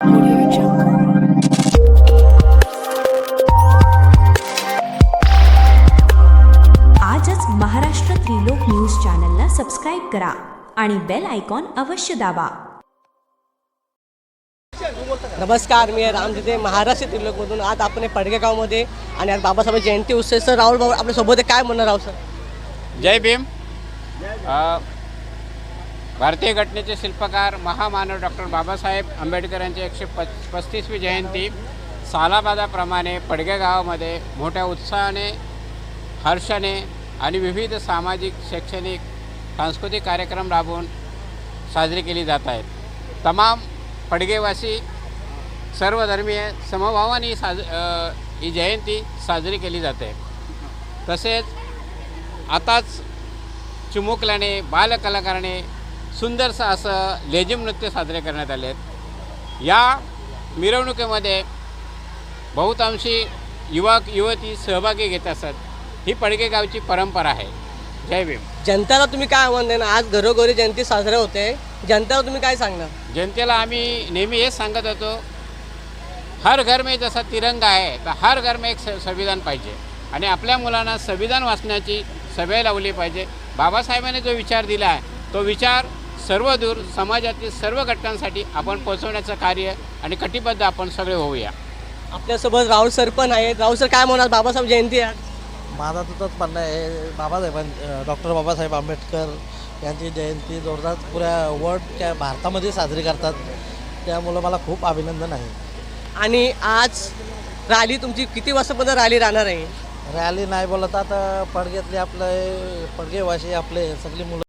Audio Jungle. आजच Maharashtra Trilok news चॅनलला subscribe करा आणि बेल आयकॉन अवश्य दाबा. नमस्कार, मी राम तिथे महाराष्ट्र त्रिलोकमधून. आज आपण पडगे गावमध्ये आणि आज बाबासाहेब जयंती उत्सव. सर राहुल भाऊ आपल्यासोबत काय म्हणणार आहोत सर? जय भीम. भारतीय घटनेचे शिल्पकार महामानव डॉक्टर बाबासाहेब आंबेडकर यांची 135वी जयंती सालाबादाप्रमाणे पडगे गावामध्ये मोठ्या उत्साहाने, हर्षाने आणि विविध सामाजिक, शैक्षणिक, सांस्कृतिक कार्यक्रम राबवून साजरी केली जात आहेत. तमाम पडगेवासी सर्वधर्मीय समभावाने ही जयंती साजरी केली जाते. तसेच आताच चिमुकल्याने, बालकलाकाराने सुंदरसं असं लेझिम नृत्य साजरे करण्यात आले आहेत. या मिरवणुकीमध्ये बहुतांशी युवक युवती सहभागी घेत असत. ही पडगे गावची परंपरा आहे. जय भीम. जनतेला तुम्ही काय आव्हान देणार? आज घरोघरी जयंती साजरी होते, जनतेला तुम्ही काय सांगणार? जनतेला आम्ही नेहमी हेच सांगत होतो, हर घर में जसा तिरंगा आहे तर हर घर में एक संविधान पाहिजे आणि आपल्या मुलांना संविधान वाचण्याची सवय लावली पाहिजे. बाबासाहेबांनी जो विचार दिला आहे तो विचार सर्वदूर समाजातील सर्व घटकांसाठी आपण पोहोचवण्याचं कार्य आणि कटिबद्ध आपण सगळे होऊया. आपल्यासोबत राहुल सर पण आहेत. राहुल सर काय म्हणणार? बाबासाहेब जयंती आहे. माझा तुझंच म्हणणं आहे, डॉक्टर बाबासाहेब आंबेडकर यांची जयंती जोरदार पुऱ्या वर्ल्डच्या भारतामध्ये साजरी करतात. त्यामुळं मला खूप अभिनंदन आहे. आणि आज रॅली तुमची किती वाजतापर्यंत रॅली राहणार आहे? रॅली नाही बोलत आता पडग्यातले आपले पडगेवासी आपले सगळी मुलं